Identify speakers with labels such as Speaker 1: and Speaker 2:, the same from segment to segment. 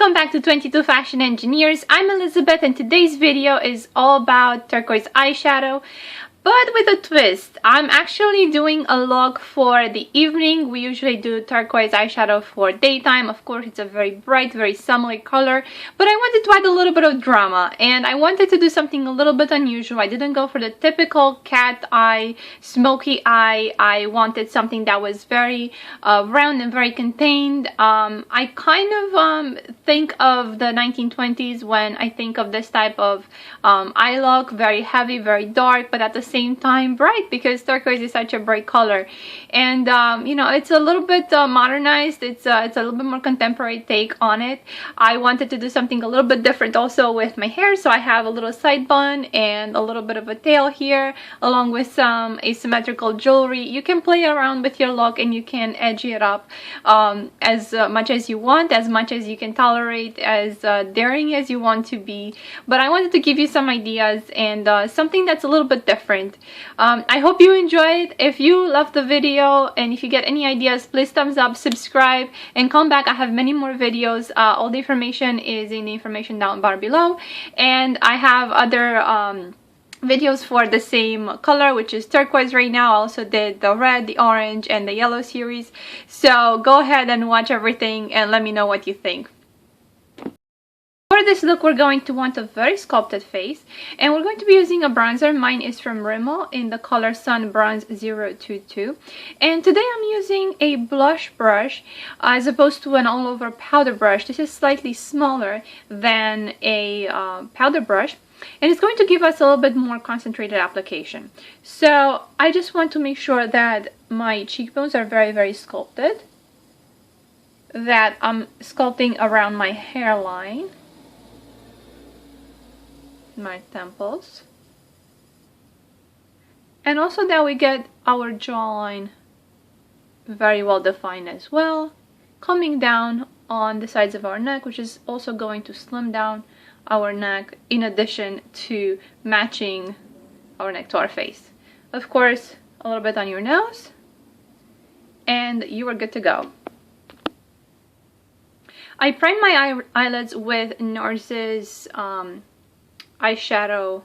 Speaker 1: Welcome back to 22 Fashion Engineers. I'm Elizabeth and today's video is all about turquoise eyeshadow, but with a twist. I'm actually doing a look for the evening. We usually do turquoise eyeshadow for daytime. Of course, it's a very bright, very summery color, but I wanted to add a little bit of drama and I wanted to do something a little bit unusual. I didn't go for the typical cat eye, smoky eye. I wanted something that was very round and very contained. I kind of think of the 1920s when I think of this type of eye look, very heavy, very dark, but at the same time bright, because turquoise is such a bright color. And you know, it's a little bit modernized. It's a little bit more contemporary take on it. I wanted to do something a little bit different also with my hair, so I have a little side bun and a little bit of a tail here, along with some asymmetrical jewelry. You can play around with your look and you can edge it up as much as you want, as much as you can tolerate, as daring as you want to be. But I wanted to give you some ideas and something that's a little bit different. I hope you enjoyed. If you loved the video and if you get any ideas, please thumbs up, subscribe, and come back. I have many more videos. All the information is in the information down bar below, and I have other videos for the same color, which is turquoise right now. I also did the red, the orange, and the yellow series, so go ahead and watch everything and let me know what you think. For this look, we're going to want a very sculpted face, and we're going to be using a bronzer. Mine is from Rimmel in the color Sun Bronze 022, and today I'm using a blush brush as opposed to an all-over powder brush. This is slightly smaller than a powder brush, and it's going to give us a little bit more concentrated application. So I just want to make sure that my cheekbones are very sculpted, that I'm sculpting around my hairline, my temples, and also that we get our jawline very well defined as well, coming down on the sides of our neck, which is also going to slim down our neck in addition to matching our neck to our face. Of course, a little bit on your nose and you are good to go. I primed my eyelids with NARS's Eyeshadow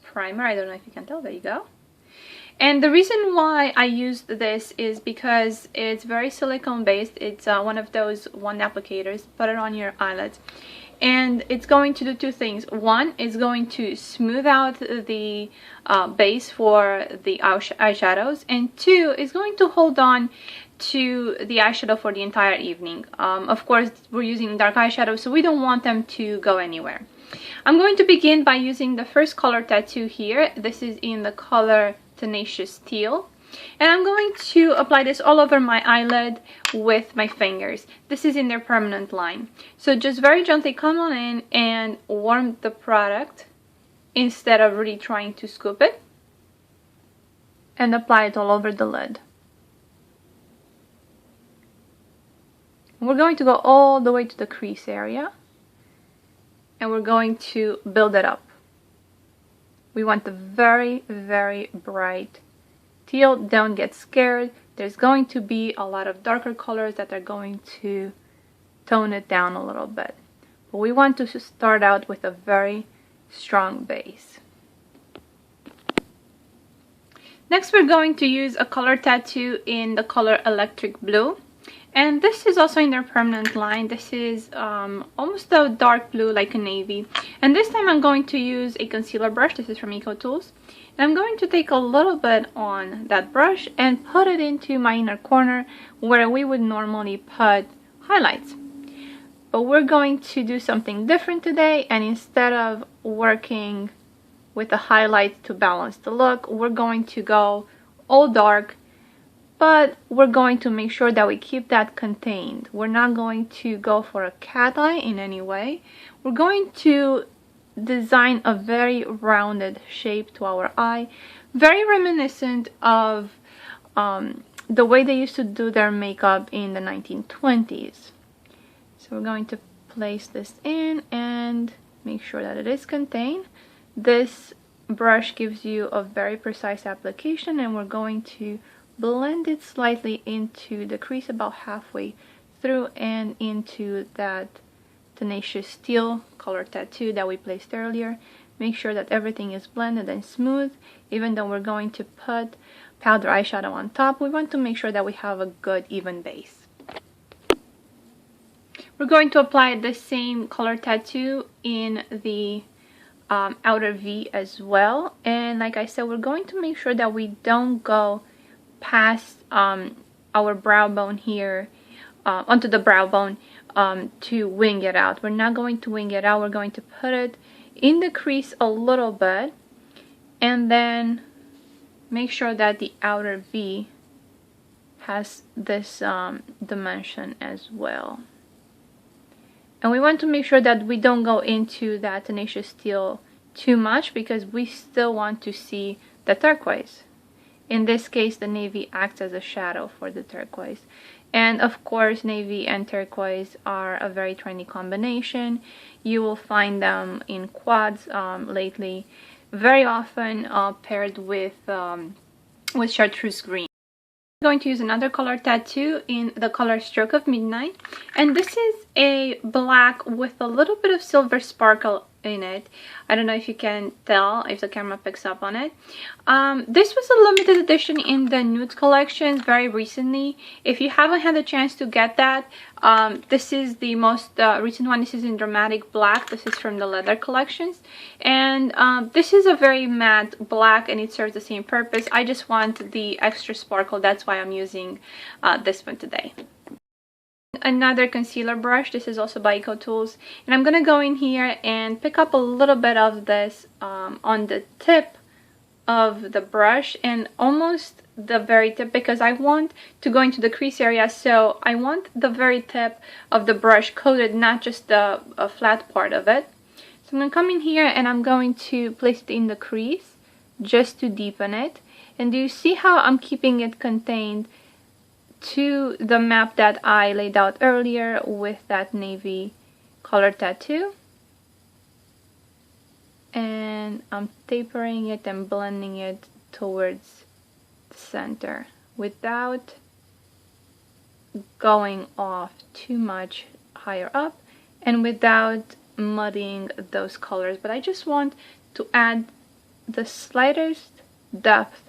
Speaker 1: Primer. I don't know if you can tell. There you go. And the reason why I used this is because it's very silicone based. It's one of those wand applicators. Put it on your eyelids and it's going to do two things. One is going to smooth out the base for the eyeshadows, and two is going to hold on to the eyeshadow for the entire evening. Of course, we're using dark eyeshadow, so we don't want them to go anywhere. I'm going to begin by using the first color tattoo here. This is in the color Tenacious Teal. And I'm going to apply this all over my eyelid with my fingers. This is in their permanent line. So just very gently come on in and warm the product instead of really trying to scoop it. And apply it all over the lid. We're going to go all the way to the crease area. And we're going to build it up. We want the very bright teal. Don't get scared. There's going to be a lot of darker colors that are going to tone it down a little bit. But we want to start out with a very strong base. Next, we're going to use a color tattoo in the color Electric Blue. And this is also in their permanent line. This is almost a dark blue, like a navy. And this time I'm going to use a concealer brush. This is from Eco Tools. And I'm going to take a little bit on that brush and put it into my inner corner where we would normally put highlights. But we're going to do something different today, and instead of working with the highlights to balance the look, we're going to go all dark. But we're going to make sure that we keep that contained. We're not going to go for a cat eye in any way. We're going to design a very rounded shape to our eye, very reminiscent of the way they used to do their makeup in the 1920s. So we're going to place this in and make sure that it is contained. This brush gives you a very precise application, and we're going to blend it slightly into the crease about halfway through and into that Tenacious Teal color tattoo that we placed earlier. Make sure that everything is blended and smooth. Even though we're going to put powder eyeshadow on top, we want to make sure that we have a good even base. We're going to apply the same color tattoo in the outer V as well. And like I said, we're going to make sure that we don't go past our brow bone here, onto the brow bone, to wing it out. We're not going to wing it out. We're going to put it in the crease a little bit, and then make sure that the outer V has this dimension as well. And we want to make sure that we don't go into that Tenacious Teal too much, because we still want to see the turquoise. In this case, the navy acts as a shadow for the turquoise. And of course, navy and turquoise are a very trendy combination. You will find them in quads lately, very often paired with chartreuse green. I'm going to use another color tattoo in the color Stroke of Midnight, and this is a black with a little bit of silver sparkle in it. I don't know if you can tell, if the camera picks up on it. This was a limited edition in the nude collections very recently. If you haven't had a chance to get that, this is the most recent one. This is in dramatic black. This is from the leather collections, and this is a very matte black, and it serves the same purpose. I just want the extra sparkle. That's why I'm using this one today. Another concealer brush. This is also by Eco Tools, and I'm gonna go in here and pick up a little bit of this on the tip of the brush, and almost the very tip, because I want to go into the crease area, so I want the very tip of the brush coated, not just the flat part of it. So I'm gonna come in here and I'm going to place it in the crease just to deepen it. And do you see how I'm keeping it contained to the map that I laid out earlier with that navy color tattoo? And I'm tapering it and blending it towards the center without going off too much higher up and without muddying those colors. But I just want to add the slightest depth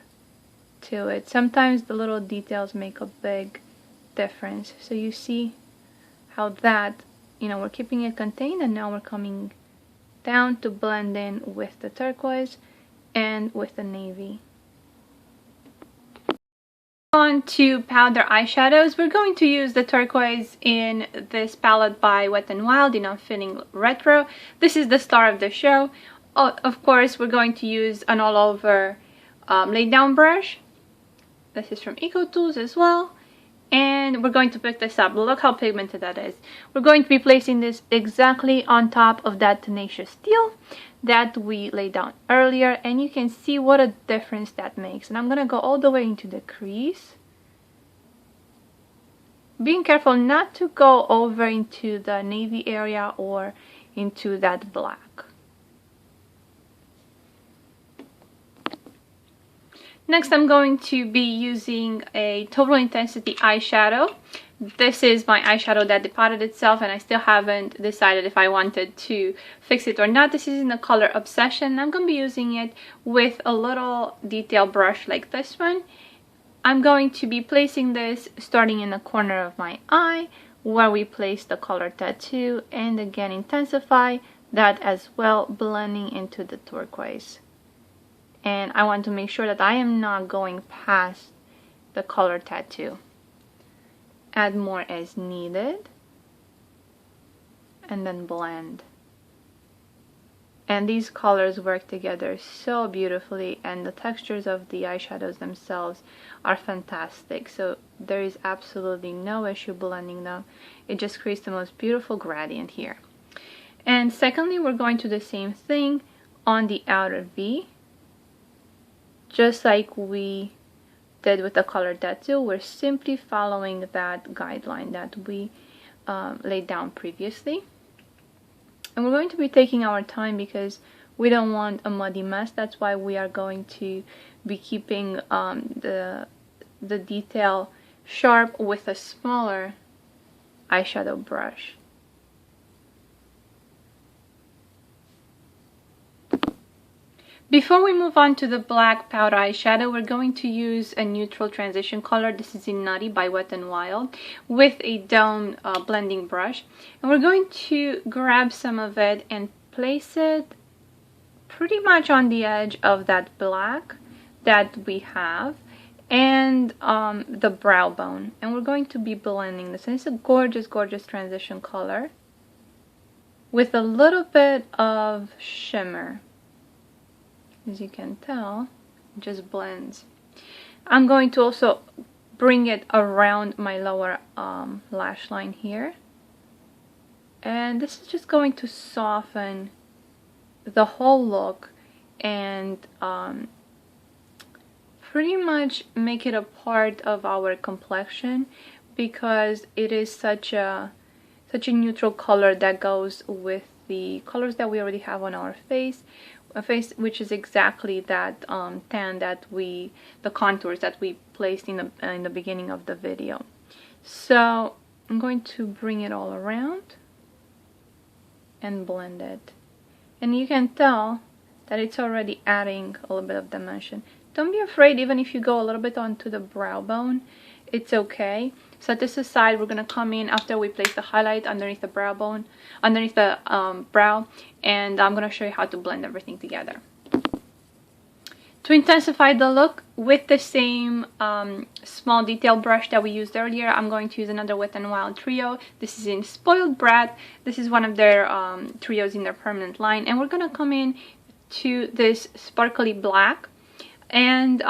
Speaker 1: to it. Sometimes the little details make a big difference. So you see how that, we're keeping it contained, and now we're coming down to blend in with the turquoise and with the navy. On to powder eyeshadows. We're going to use the turquoise in this palette by Wet n Wild in Unfitting Retro. This is the star of the show. Of course, we're going to use an all over laid down brush. This is from Eco Tools as well, and we're going to pick this up. Look how pigmented that is. We're going to be placing this exactly on top of that Tenacious Teal that we laid down earlier, and you can see what a difference that makes. And I'm gonna go all the way into the crease, being careful not to go over into the navy area or into that black. Next, I'm going to be using a Total Intensity eyeshadow. This is my eyeshadow that depotted itself, and I still haven't decided if I wanted to fix it or not. This is in the color Obsession. I'm going to be using it with a little detail brush like this one. I'm going to be placing this starting in the corner of my eye where we place the color tattoo, and again intensify that as well, blending into the turquoise. And I want to make sure that I am not going past the color tattoo. Add more as needed, and then blend. And these colors work together so beautifully, and the textures of the eyeshadows themselves are fantastic. So there is absolutely no issue blending them. It just creates the most beautiful gradient here. And secondly, we're going to do the same thing on the outer V. Just like we did with the color tattoo, we're simply following that guideline that we laid down previously. And we're going to be taking our time because we don't want a muddy mess. That's why we are going to be keeping the detail sharp with a smaller eyeshadow brush. Before we move on to the black powder eyeshadow, we're going to use a neutral transition color. This is in Nutty by Wet n Wild with a domed blending brush. And we're going to grab some of it and place it pretty much on the edge of that black that we have and the brow bone. And we're going to be blending this. And it's a gorgeous, gorgeous transition color with a little bit of shimmer. As you can tell, it just blends. I'm going to also bring it around my lower lash line here. And this is just going to soften the whole look and pretty much make it a part of our complexion, because it is such a neutral color that goes with the colors that we already have on our face, which is exactly that tan that the contours that we placed in the beginning of the video. So I'm going to bring it all around and blend it, and you can tell that it's already adding a little bit of dimension. Don't be afraid, even if you go a little bit onto the brow bone, it's okay. Set this aside. We're gonna come in after we place the highlight underneath the brow bone, underneath the brow, and I'm gonna show you how to blend everything together. To intensify the look, with the same small detail brush that we used earlier, I'm going to use another Wet n Wild trio. This is in Spoiled Brat. This is one of their trios in their permanent line, and we're gonna come in to this sparkly black. And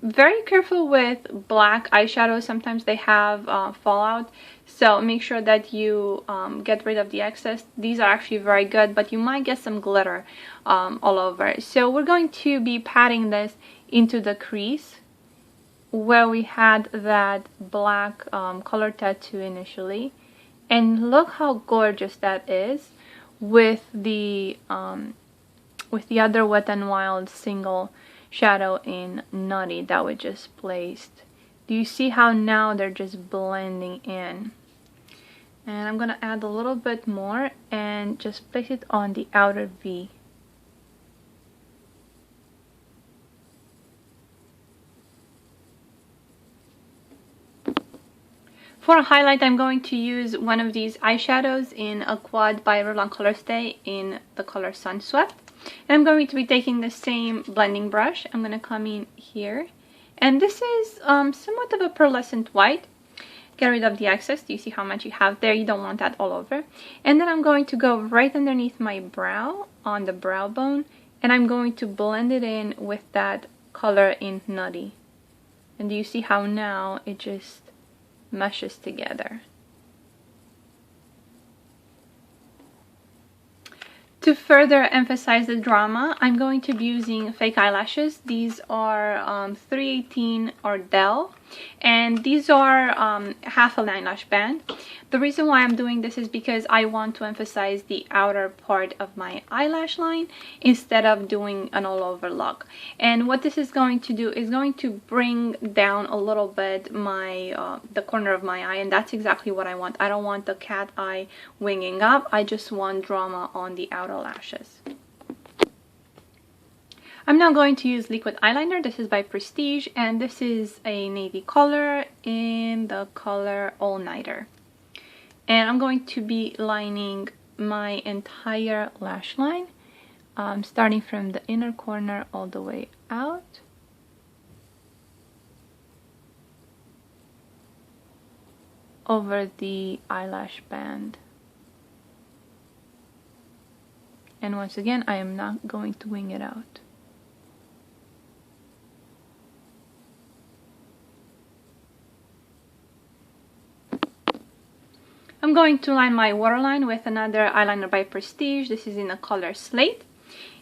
Speaker 1: very careful with black eyeshadows. Sometimes they have fallout, so make sure that you get rid of the excess. These are actually very good, but you might get some glitter all over. So we're going to be patting this into the crease where we had that black color tattoo initially, and look how gorgeous that is with the other Wet n Wild single shadow in Nutty that we just placed. Do you see how now they're just blending in? And I'm gonna add a little bit more and just place it on the outer V. For a highlight, I'm going to use one of these eyeshadows in a quad by Revlon Colorstay in the color Sunswept. And I'm going to be taking the same blending brush. I'm going to come in here. And this is somewhat of a pearlescent white. Get rid of the excess. Do you see how much you have there? You don't want that all over. And then I'm going to go right underneath my brow, on the brow bone. And I'm going to blend it in with that color in Nutty. And do you see how now it just meshes together? To further emphasize the drama, I'm going to be using fake eyelashes. These are 318 Ardell, and these are half an eyelash band. The reason why I'm doing this is because I want to emphasize the outer part of my eyelash line instead of doing an all-over look. And what this is going to do is going to bring down a little bit my the corner of my eye, and that's exactly what I want. I don't want the cat eye winging up. I just want drama on the outer lashes. I'm now going to use liquid eyeliner. This is by Prestige, and this is a navy color in the color All Nighter. And I'm going to be lining my entire lash line, starting from the inner corner all the way out. Over the eyelash band. And once again, I am not going to wing it out. I'm going to line my waterline with another eyeliner by Prestige. This is in the color Slate.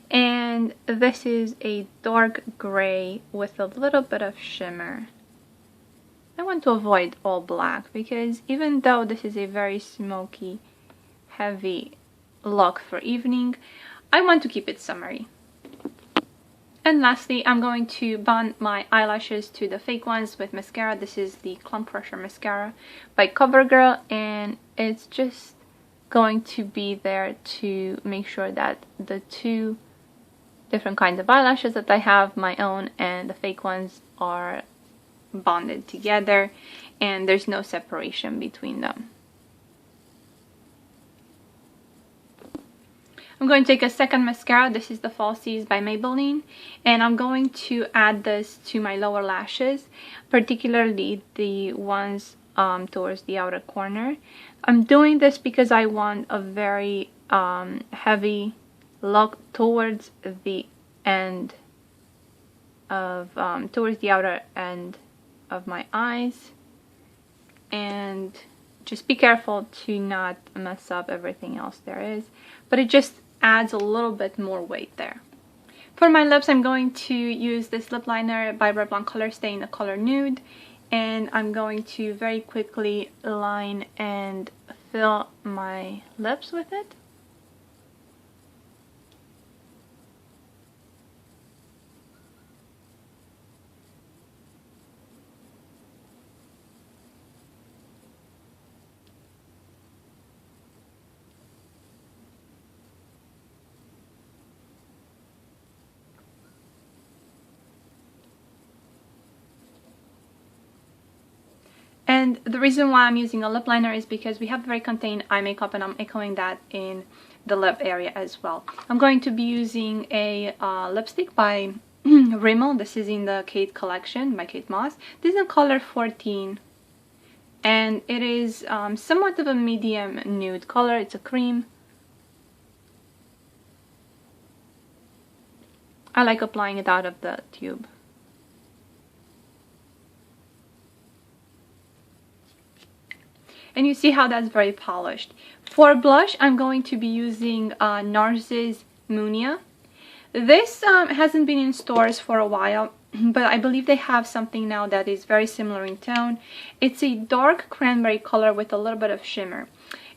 Speaker 1: And this is a dark gray with a little bit of shimmer. I want to avoid all black because even though this is a very smoky, heavy look for evening, I want to keep it summery. And lastly, I'm going to bond my eyelashes to the fake ones with mascara. This is the Clump Pressure Mascara by CoverGirl, and it's just going to be there to make sure that the two different kinds of eyelashes that I have, my own and the fake ones, are bonded together and there's no separation between them. I'm going to take a second mascara. This is the Falsies by Maybelline, and I'm going to add this to my lower lashes, particularly the ones towards the outer corner. I'm doing this because I want a very heavy look towards the end of towards the outer end of my eyes, and just be careful to not mess up everything else there is, but it just adds a little bit more weight there. For my lips, I'm going to use this lip liner by Revlon Colorstay in the color Nude, and I'm going to very quickly line and fill my lips with it. And the reason why I'm using a lip liner is because we have very contained eye makeup, and I'm echoing that in the lip area as well. I'm going to be using a lipstick by Rimmel. This is in the Kate collection by Kate Moss. This is in color 14, and it is somewhat of a medium nude color. It's a cream. I like applying it out of the tube. And you see how that's very polished. For blush, I'm going to be using NARS's Munia. This hasn't been in stores for a while, but I believe they have something now that is very similar in tone. It's a dark cranberry color with a little bit of shimmer.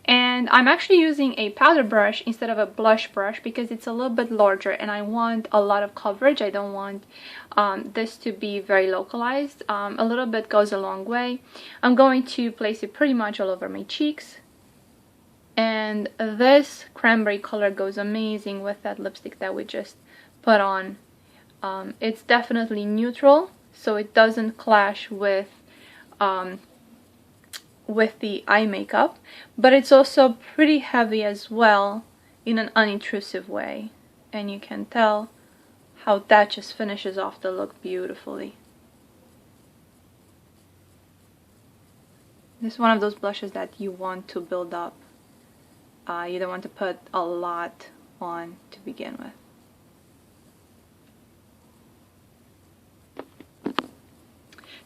Speaker 1: And I'm actually using a powder brush instead of a blush brush because it's a little bit larger and I want a lot of coverage. I don't want this to be very localized. A little bit goes a long way. I'm going to place it pretty much all over my cheeks. And this cranberry color goes amazing with that lipstick that we just put on. It's definitely neutral, so it doesn't clash with the eye makeup, but it's also pretty heavy as well in an unintrusive way, and you can tell how that just finishes off the look beautifully. This is one of those blushes that you want to build up. You don't want to put a lot on to begin with.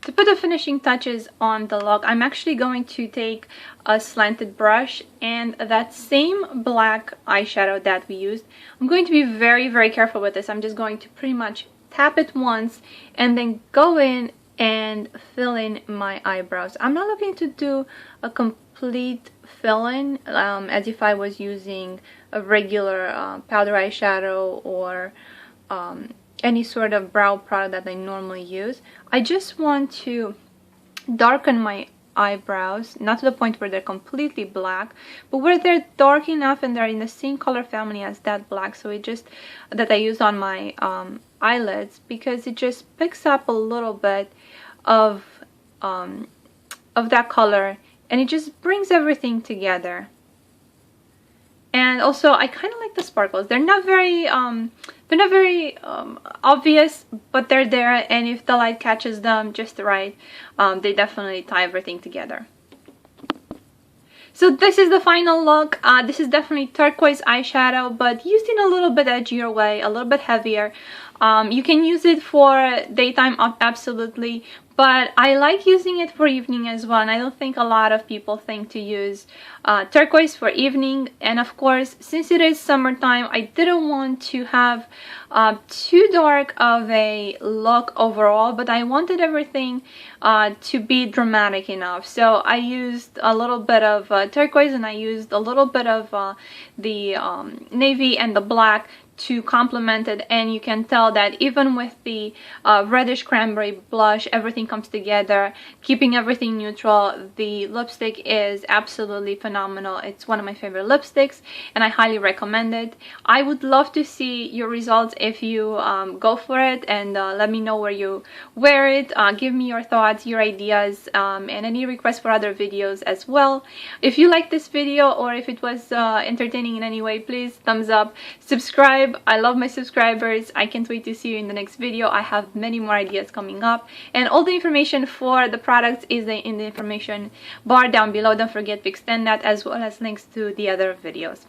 Speaker 1: To put the finishing touches on the look, I'm actually going to take a slanted brush and that same black eyeshadow that we used. I'm going to be very, very careful with this. I'm just going to pretty much tap it once and then go in and fill in my eyebrows. I'm not looking to do a complete fill-in as if I was using a regular powder eyeshadow or any sort of brow product that I normally use. I just want to darken my eyebrows, not to the point where they're completely black, but where they're dark enough and they're in the same color family as that black. So it just, that I use on my eyelids, because it just picks up a little bit of that color and it just brings everything together. And also, I kind of like the sparkles. They're not very obvious, but they're there, and if the light catches them just right, they definitely tie everything together. So this is the final look. This is definitely turquoise eyeshadow, but used in a little bit edgier way, a little bit heavier. You can use it for daytime, absolutely, but I like using it for evening as well, and I don't think a lot of people think to use turquoise for evening. And of course, since it is summertime, I didn't want to have too dark of a look overall, but I wanted everything to be dramatic enough. So I used a little bit of turquoise, and I used a little bit of the navy and the black to complement it, and you can tell that even with the reddish cranberry blush, everything comes together, keeping everything neutral. The lipstick is absolutely phenomenal. It's one of my favorite lipsticks, and I highly recommend it. I would love to see your results if you go for it, and let me know where you wear it. Give me your thoughts, your ideas, and any requests for other videos as well. If you like this video or if it was entertaining in any way, please thumbs up, subscribe. I love my subscribers. I can't wait to see you in the next video. I have many more ideas coming up, and all the information for the products is in the information bar down below. Don't forget to extend that, as well as links to the other videos.